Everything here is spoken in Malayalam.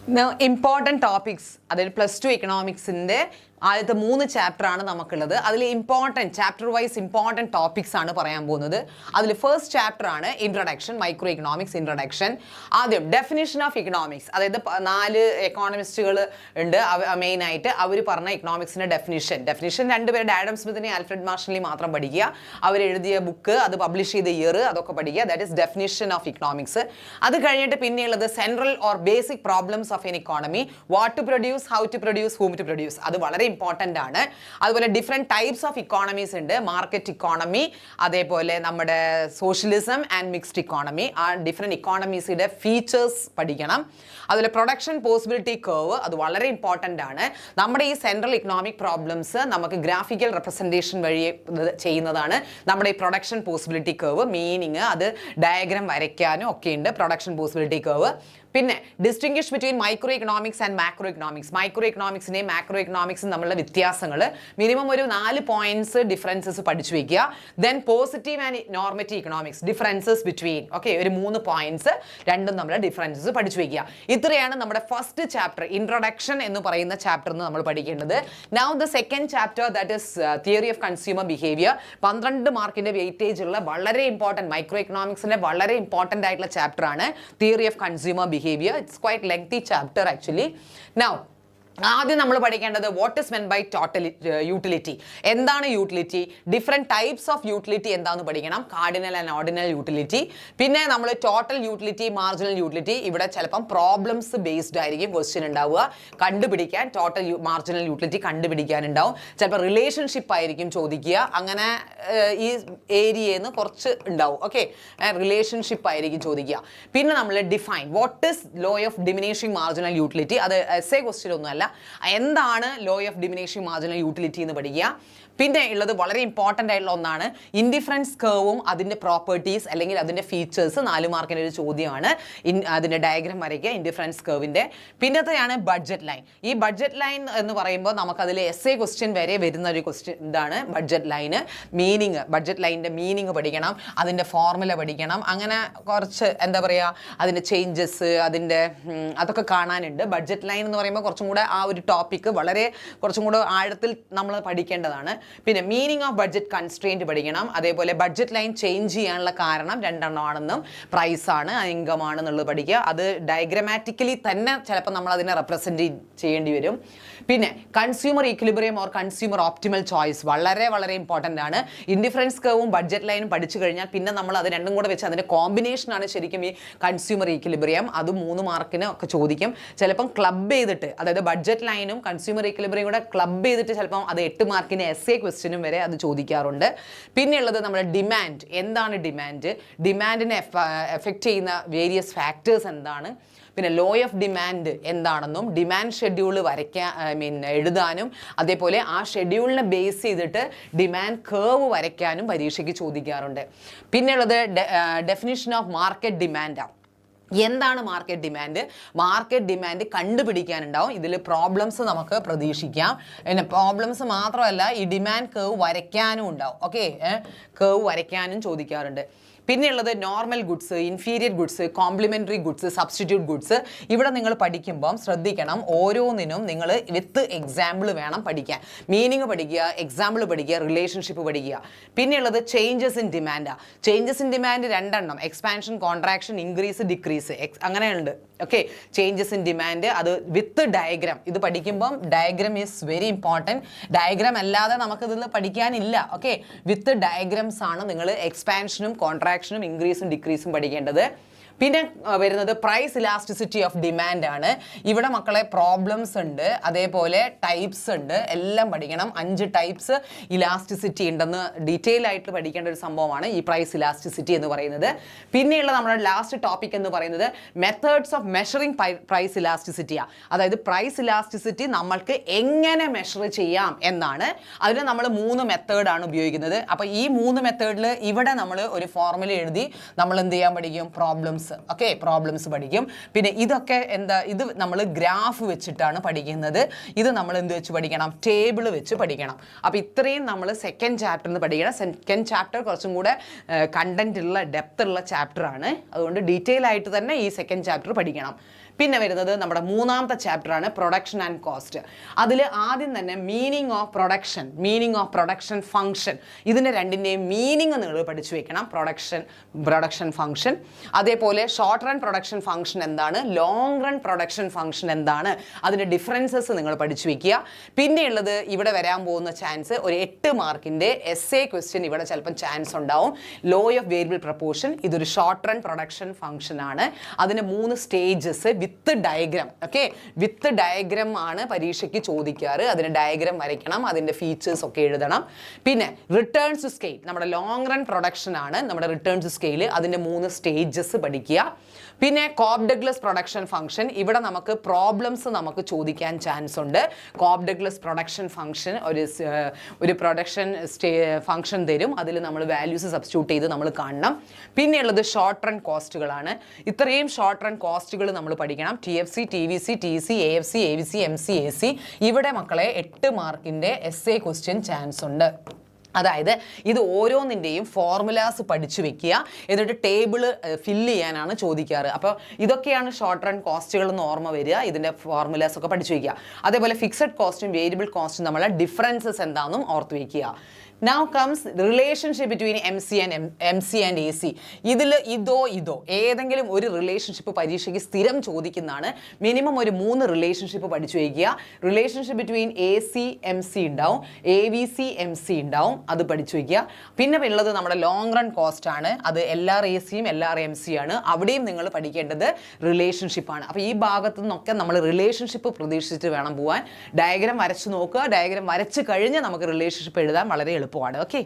Now, important topics, that is plus 2 economics in there. ആദ്യത്തെ 3 ചാപ്റ്റർ ആണ് നമുക്കുള്ളത്. അതിൽ important chapter wise important topics ആണ് പറയാൻ പോകുന്നത്. അതിൽ ഫസ്റ്റ് ചാപ്റ്റർ ആണ് ഇൻട്രൊഡക്ഷൻ, മൈക്രോ ഇക്കണോമിക്സ് ഇൻട്രൊഡക്ഷൻ. ആദ്യം ഡെഫിനിഷൻ ഓഫ് ഇക്കണോമിക്സ്, അതായത് 4 എക്കോണമിസ്റ്റുകൾ ഉണ്ട് മെയിനായിട്ട്. അവർ പറഞ്ഞ ഇക്കണോമിക്സിൻ്റെ ഡെഫിനിഷൻ രണ്ടുപേരുടെ ആഡം സ്മിത്തിനെയും ആൽഫ്രഡ് മാർഷലിനെയും മാത്രം പഠിക്കുക. അവരെഴുതിയ ബുക്ക്, അത് പബ്ലിഷ് ചെയ്ത ഇയർ, അതൊക്കെ പഠിക്കുക. That is definition of economics. അത് കഴിഞ്ഞിട്ട് പിന്നെയുള്ളത് central or basic problems of an economy, what to produce, how to produce, ഹൂം to produce. അത് വളരെ ഇമ്പോർട്ടൻ്റ് ആണ്. അതുപോലെ ഡിഫറെൻറ്റ് ടൈപ്സ് ഓഫ് ഇക്കോണമീസ് ഉണ്ട്. മാർക്കറ്റ് ഇക്കോണമി, അതേപോലെ നമ്മുടെ സോഷ്യലിസം ആൻഡ് മിക്സ്ഡ് ഇക്കോണമി. ആ ഡിഫറെൻറ്റ് ഇക്കോണമീസിൻ്റെ ഫീച്ചേഴ്സ് പഠിക്കണം. അതുപോലെ പ്രൊഡക്ഷൻ പോസിബിലിറ്റി കർവ്, അത് വളരെ ഇമ്പോർട്ടൻ്റ് ആണ്. നമ്മുടെ ഈ സെൻട്രൽ ഇക്കണോമിക് പ്രോബ്ലംസ് നമുക്ക് ഗ്രാഫിക്കൽ റെപ്രസെൻറ്റേഷൻ വഴി ചെയ്യുന്നതാണ് നമ്മുടെ ഈ പ്രൊഡക്ഷൻ പോസിബിലിറ്റി കർവ്. മീനിങ് അത് ഡയഗ്രാം വരയ്ക്കാനും ഒക്കെ ഉണ്ട് പ്രൊഡക്ഷൻ പോസിബിലിറ്റി കർവ്. പിന്നെ distinguish between micro economics and macro economics. Micro ഇക്കണോമിക്സിനെയും മാക്രോ ഇക്കണോമിക്സും തമ്മിലുള്ള വ്യത്യാസങ്ങൾ മിനിമം ഒരു 4 പോയിന്റ്സ് ഡിഫറൻസസ് പഠിച്ചു വയ്ക്കുക. Then positive and normative economics, differences between, okay, ഒരു 3 പോയിന്റ്സ് രണ്ടും തമ്മിലുള്ള ഡിഫറൻസസ് പഠിച്ചു വയ്ക്കുക. ഇത്രയാണ് നമ്മുടെ ഫസ്റ്റ് ചാപ്റ്റർ, ഇൻട്രൊഡക്ഷൻ എന്ന് പറയുന്ന ചാപ്റ്റർ നമ്മൾ പഠിക്കേണ്ടത്. Now the second chapter, that is theory of consumer behaviour. 12 മാർക്കിന്റെ വെയിറ്റേജ് ഉള്ള വളരെ ഇമ്പോർട്ടൻറ്റ്, മൈക്രോ ഇക്കണോമിക്സിന്റെ വളരെ ഇമ്പോർട്ടൻ്റ് ആയിട്ടുള്ള ചാപ്റ്റർ ആണ് theory of consumer behavior. It's quite lengthy chapter actually. Now, ആദ്യം നമ്മൾ പഠിക്കേണ്ടത് what is meant by total utility. എന്താണ് utility, different types of utility എന്താണെന്ന് പഠിക്കണം. Cardinal and ordinal utility. പിന്നെ നമ്മൾ ടോട്ടൽ യൂട്ടിലിറ്റി, മാർജിനൽ യൂട്ടിലിറ്റി. ഇവിടെ ചിലപ്പം പ്രോബ്ലംസ് ബേസ്ഡ് ആയിരിക്കും ക്വസ്റ്റ്യൻ ഉണ്ടാവുക. കണ്ടുപിടിക്കാൻ ടോട്ടൽ മാർജിനൽ യൂട്ടിലിറ്റി കണ്ടുപിടിക്കാനുണ്ടാവും. ചിലപ്പോൾ റിലേഷൻഷിപ്പ് ആയിരിക്കും ചോദിക്കുക. അങ്ങനെ ഈ ഏരിയയിൽ നിന്ന് കുറച്ച് ഉണ്ടാവും. ഓക്കെ, റിലേഷൻഷിപ്പ് ആയിരിക്കും ചോദിക്കുക. പിന്നെ നമ്മൾ define what is low of diminishing marginal utility. അത് എസ്സേ ക്വസ്റ്റ്യൻ ഒന്നുമല്ല. എന്താണ് law of diminishing marginal utility എന്ന് പഠിക്കുക. പിന്നെ ഉള്ളത് വളരെ ഇമ്പോർട്ടൻ്റ് ആയിട്ടുള്ള ഒന്നാണ് ഇൻഡിഫറൻസ് കർവും അതിൻ്റെ പ്രോപ്പർട്ടീസ് അല്ലെങ്കിൽ അതിൻ്റെ ഫീച്ചേഴ്സ്. 4 മാർക്കിൻ്റെ ഒരു ചോദ്യമാണ്. അതിൻ്റെ ഡയഗ്രാം വരയ്ക്കുക ഇൻഡിഫറൻസ് കർവിൻ്റെ. പിന്നത്തെയാണ് ബഡ്ജറ്റ് ലൈൻ. ഈ ബഡ്ജറ്റ് ലൈൻ എന്ന് പറയുമ്പോൾ നമുക്കതിൽ എസ്സേ ക്വസ്റ്റ്യൻ വരെ വരുന്ന ഒരു ക്വസ്റ്റ്യൻ ഇതാണ് ബഡ്ജറ്റ് ലൈന്. മീനിങ്, ബഡ്ജറ്റ് ലൈനിൻ്റെ മീനിങ് പഠിക്കണം, അതിൻ്റെ ഫോർമുല പഠിക്കണം. അങ്ങനെ കുറച്ച് എന്താ പറയുക, അതിൻ്റെ ചേഞ്ചസ്, അതിൻ്റെ അതൊക്കെ കാണാനുണ്ട്. ബഡ്ജറ്റ് ലൈൻ എന്ന് പറയുമ്പോൾ കുറച്ചും കൂടെ ആ ഒരു ടോപ്പിക്ക് വളരെ കുറച്ചും കൂടെ ആഴത്തിൽ നമ്മൾ പഠിക്കേണ്ടതാണ്. പിന്നെ മീനിങ് ഓഫ് ബഡ്ജറ്റ് കൺസ്ട്രെയിൻറ്റ് പഠിക്കണം. അതേപോലെ ബഡ്ജറ്റ് ലൈൻ ചേഞ്ച് ചെയ്യാനുള്ള കാരണം 2 എണ്ണമാണെന്നും പ്രൈസാണ്, ഇൻകം ആണെന്നുള്ളത് പഠിക്കുക. അത് ഡയഗ്രമാറ്റിക്കലി തന്നെ ചിലപ്പോൾ നമ്മൾ അതിനെ റെപ്രസെൻറ്റ് ചെയ്യേണ്ടി വരും. പിന്നെ consumer equilibrium or consumer optimal choice വളരെ വളരെ ഇമ്പോർട്ടൻ്റ് ആണ്. ഇൻഡിഫറൻസ് കർവും ബഡ്ജറ്റ് ലൈനും പഠിച്ചു കഴിഞ്ഞാൽ പിന്നെ നമ്മൾ അത് രണ്ടും കൂടെ വെച്ച് അതിൻ്റെ കോമ്പിനേഷനാണ് ശരിക്കും ഈ കൺസ്യൂമർ ഈക്വിലിബ്രിയം. അത് 3 മാർക്കിന് ഒക്കെ ചോദിക്കും. ചിലപ്പം ക്ലബ് ചെയ്തിട്ട്, അതായത് ബഡ്ജറ്റ് ലൈനും കൺസ്യൂമർ ഈക്വിലിബ്രിയം കൂടെ ക്ലബ് ചെയ്തിട്ട് ചിലപ്പം അത് 8 മാർക്കിന് എസ്സേ ക്വസ്റ്റ്യനും വരെ അത് ചോദിക്കാറുണ്ട്. പിന്നെയുള്ളത് നമ്മുടെ ഡിമാൻഡ്. എന്താണ് ഡിമാൻഡ്, ഡിമാൻഡിനെ എഫക്റ്റ് ചെയ്യുന്ന വേരിയസ് ഫാക്ടേഴ്സ് എന്താണ്, പിന്നെ ലോ ഓഫ് ഡിമാൻഡ് എന്താണെന്നും ഡിമാൻഡ് ഷെഡ്യൂൾ എഴുതാനും അതേപോലെ ആ ഷെഡ്യൂളിനെ ബേസ് ചെയ്തിട്ട് ഡിമാൻഡ് കർവ് വരയ്ക്കാനും പരീക്ഷയ്ക്ക് ചോദിക്കാറുണ്ട്. പിന്നെയുള്ളത് ഡെഫിനിഷൻ ഓഫ് മാർക്കറ്റ് ഡിമാൻഡാണ്. എന്താണ് മാർക്കറ്റ് ഡിമാൻഡ്, മാർക്കറ്റ് ഡിമാൻഡ് കണ്ടുപിടിക്കാനുണ്ടാവും. ഇതിൽ പ്രോബ്ലംസ് നമുക്ക് പ്രതീക്ഷിക്കാം. പിന്നെ പ്രോബ്ലംസ് മാത്രമല്ല, ഈ ഡിമാൻഡ് കർവ് വരയ്ക്കാനും ഉണ്ടാവും. ഓക്കെ, കർവ് വരയ്ക്കാനും ചോദിക്കാറുണ്ട്. പിന്നെയുള്ളത് normal goods, inferior goods, complementary goods, substitute goods. ഇവിടെ നിങ്ങൾ പഠിക്കുമ്പം ശ്രദ്ധിക്കണം, ഓരോന്നിനും നിങ്ങൾ വിത്ത് എക്സാമ്പിൾ വേണം പഠിക്കാൻ. മീനിങ് പഠിക്കുക, എക്സാമ്പിൾ പഠിക്കുക, റിലേഷൻഷിപ്പ് പഠിക്കുക. പിന്നെയുള്ളത് ചേഞ്ചസ് ഇൻ ഡിമാൻഡാണ്. ചേഞ്ചസ് ഇൻ ഡിമാൻഡ് 2 എണ്ണം, എക്സ്പാൻഷൻ, കോൺട്രാക്ഷൻ, ഇൻക്രീസ്, ഡിക്രീസ്, അങ്ങനെയുണ്ട്. ഓക്കെ, ചേഞ്ചസ് ഇൻ ഡിമാൻഡ് അത് വിത്ത് ഡയഗ്രാം. ഇത് പഠിക്കുമ്പം diagram is very important. Diagram അല്ലാതെ നമുക്കിതിൽ പഠിക്കാനില്ല. ഓക്കെ, വിത്ത് ഡയഗ്രാംസ് ആണ് നിങ്ങൾ എക്സ്പാൻഷനും കോൺട്രാക്ഷനും ഇൻക്രീസും ഡിക്രീസും പഠിക്കേണ്ടത്. പിന്നെ വരുന്നത് പ്രൈസ് ഇലാസ്റ്റിസിറ്റി ഓഫ് ഡിമാൻഡ് ആണ്. ഇവിടെ മക്കളെ പ്രോബ്ലംസ് ഉണ്ട്, അതേപോലെ ടൈപ്സ് ഉണ്ട്, എല്ലാം പഠിക്കണം. 5 ടൈപ്സ് ഇലാസ്റ്റിസിറ്റി ഉണ്ടെന്ന് ഡീറ്റെയിൽ ആയിട്ട് പഠിക്കേണ്ട ഒരു സംഭവമാണ് ഈ പ്രൈസ് ഇലാസ്റ്റിസിറ്റി എന്ന് പറയുന്നത്. പിന്നെയുള്ള നമ്മുടെ ലാസ്റ്റ് ടോപ്പിക് എന്ന് പറയുന്നത് മെത്തേഡ്സ് ഓഫ് മെഷറിംഗ് പ്രൈസ് ഇലാസ്റ്റിസിറ്റിയാണ്. അതായത് പ്രൈസ് ഇലാസ്റ്റിസിറ്റി നമ്മൾക്ക് എങ്ങനെ മെഷർ ചെയ്യാം എന്നാണ്. അതിന് നമ്മൾ 3 മെത്തേഡാണ് ഉപയോഗിക്കുന്നത്. അപ്പോൾ ഈ 3 മെത്തേഡിൽ ഇവിടെ നമ്മൾ ഒരു ഫോർമുല എഴുതി നമ്മൾ എന്ത് ചെയ്യാൻ പഠിക്കും, പ്രോബ്ലംസ്. ഓക്കെ, പ്രോബ്ലംസ് പഠിക്കും. പിന്നെ ഇതൊക്കെ എന്താ, ഇത് നമ്മൾ ഗ്രാഫ് വെച്ചിട്ടാണ് പഠിക്കുന്നത്. ഇത് നമ്മൾ എന്ത് വെച്ച് പഠിക്കണം, ടേബിൾ വെച്ച് പഠിക്കണം. അപ്പോൾ ഇത്രയും നമ്മൾ സെക്കൻഡ് ചാപ്റ്ററിൽ പഠിക്കണം. സെക്കൻഡ് ചാപ്റ്റർ കുറച്ചും കൂടെ കണ്ടന്റ് ഉള്ള, ഡെപ്ത് ഉള്ള ചാപ്റ്റർ ആണ്. അതുകൊണ്ട് ഡീറ്റെയിൽ ആയിട്ട് തന്നെ ഈ സെക്കൻഡ് ചാപ്റ്റർ പഠിക്കണം. പിന്നെ വരുന്നത് നമ്മുടെ മൂന്നാമത്തെ ചാപ്റ്ററാണ് പ്രൊഡക്ഷൻ ആൻഡ് കോസ്റ്റ്. അതിൽ ആദ്യം തന്നെ മീനിങ് ഓഫ് പ്രൊഡക്ഷൻ ഫംഗ്ഷൻ, ഇതിൻ്റെ രണ്ടിൻ്റെയും മീനിങ് നിങ്ങൾ പഠിച്ചു വെക്കണം. പ്രൊഡക്ഷൻ ഫംഗ്ഷൻ, അതേപോലെ ഷോർട്ട് റൺ പ്രൊഡക്ഷൻ ഫംഗ്ഷൻ എന്താണ്, ലോങ് റൺ പ്രൊഡക്ഷൻ ഫംഗ്ഷൻ എന്താണ്, അതിൻ്റെ ഡിഫറൻസസ് നിങ്ങൾ പഠിച്ചു വെക്കുക. പിന്നെയുള്ളത് ഇവിടെ വരാൻ പോകുന്ന ചാൻസ് ഒരു 8 മാർക്കിൻ്റെ എസ്സേ ക്വസ്റ്റ്യൻ ഇവിടെ ചിലപ്പം ചാൻസ് ഉണ്ടാവും. ലോ ഓഫ് വേരിയബിൾ പ്രപ്പോർഷൻ, ഇതൊരു ഷോർട്ട് റൺ പ്രൊഡക്ഷൻ ഫംഗ്ഷൻ ആണ്. അതിന് 3 സ്റ്റേജസ് വിത്ത് ഡയഗ്രാം. ഓക്കെ, വിത്ത് ഡയഗ്രാം ആണ് പരീക്ഷയ്ക്ക് ചോദിക്കാറ്. അതിന് ഡയഗ്രാം വരയ്ക്കണം, അതിൻ്റെ ഫീച്ചേഴ്സ് ഒക്കെ എഴുതണം. പിന്നെ റിട്ടേൺ ടു സ്കെയിൽ, നമ്മുടെ ലോങ് റൺ പ്രൊഡക്ഷൻ ആണ് നമ്മുടെ റിട്ടേൺ ടു സ്കെയിൽ, അതിൻ്റെ 3 സ്റ്റേജസ് പഠിക്കുക. പിന്നെ കോബ് ഡഗ്ലസ് പ്രൊഡക്ഷൻ ഫംഗ്ഷൻ, ഇവിടെ നമുക്ക് പ്രോബ്ലംസ് നമുക്ക് ചോദിക്കാൻ ചാൻസ് ഉണ്ട്. കോബ് ഡഗ്ലസ് പ്രൊഡക്ഷൻ ഫംഗ്ഷൻ ഒരു പ്രൊഡക്ഷൻ ഫംഗ്ഷൻ തരും, അതിൽ നമ്മൾ വാല്യൂസ് സബ്സ്റ്റിറ്റ്യൂട്ട് ചെയ്ത് നമ്മൾ കാണണം. പിന്നെയുള്ളത് ഷോർട്ട് റൺ കോസ്റ്റുകളാണ്. ഇത്രയും ഷോർട്ട് റൺ കോസ്റ്റുകൾ നമ്മൾ പഠിക്കണം. TFC, TVC, TC, AFC, AVC, MC, AC. ഇവിടെ മക്കളെ 8 മാർക്കിൻ്റെ എസ്സേ ക്വസ്റ്റ്യൻ ചാൻസ് ഉണ്ട്. അതായത് ഇത് ഓരോന്നിൻ്റെയും ഫോർമുലാസ് പഠിച്ചു വെക്കുക, എന്നിട്ട് ടേബിൾ ഫില്ല് ചെയ്യാനാണ് ചോദിക്കാറ്. അപ്പോൾ ഇതൊക്കെയാണ് ഷോർട്ട് റൺ കോസ്റ്റുകൾ എന്ന് ഓർമ്മ വരിക, ഇതിൻ്റെ ഫോർമുലാസ് ഒക്കെ പഠിച്ചു വയ്ക്കുക. അതേപോലെ ഫിക്സഡ് കോസ്റ്റും വേരിയബിൾ കോസ്റ്റും നമ്മളെ ഡിഫറൻസസ് എന്താണെന്നും ഓർത്ത് വയ്ക്കുക. Now comes the relationship between MC and AC. ഇതിൽ ഇതോ ഏതെങ്കിലും ഒരു റിലേഷൻഷിപ്പ് പരീക്ഷയ്ക്ക് സ്ഥിരം ചോദിക്കുന്നതാണ്. മിനിമം ഒരു 3 റിലേഷൻഷിപ്പ് പഠിച്ചു വയ്ക്കുക. റിലേഷൻഷിപ്പ് ബിറ്റ്വീൻ AC MC ഉണ്ടാവും, AVC MC ഉണ്ടാവും, അത് പഠിച്ചു വയ്ക്കുക. പിന്നെ ഉള്ളത് നമ്മുടെ ലോങ് റൺ കോസ്റ്റ് ആണ്, അത് LRACയും LRMC ആണ്. അവിടെയും നിങ്ങൾ പഠിക്കേണ്ടത് റിലേഷൻഷിപ്പാണ്. അപ്പോൾ ഈ ഭാഗത്തു നിന്നൊക്കെ നമ്മൾ റിലേഷൻഷിപ്പ് പ്രതീക്ഷിച്ചിട്ട് വേണം പോകാൻ. ഡയഗ്രാം വരച്ച് നോക്കുക, ഡയഗ്രാം വരച്ച് കഴിഞ്ഞ് നമുക്ക് റിലേഷൻഷിപ്പ് എഴുതാൻ വളരെ എളുപ്പമാണ്. ഓക്കെ.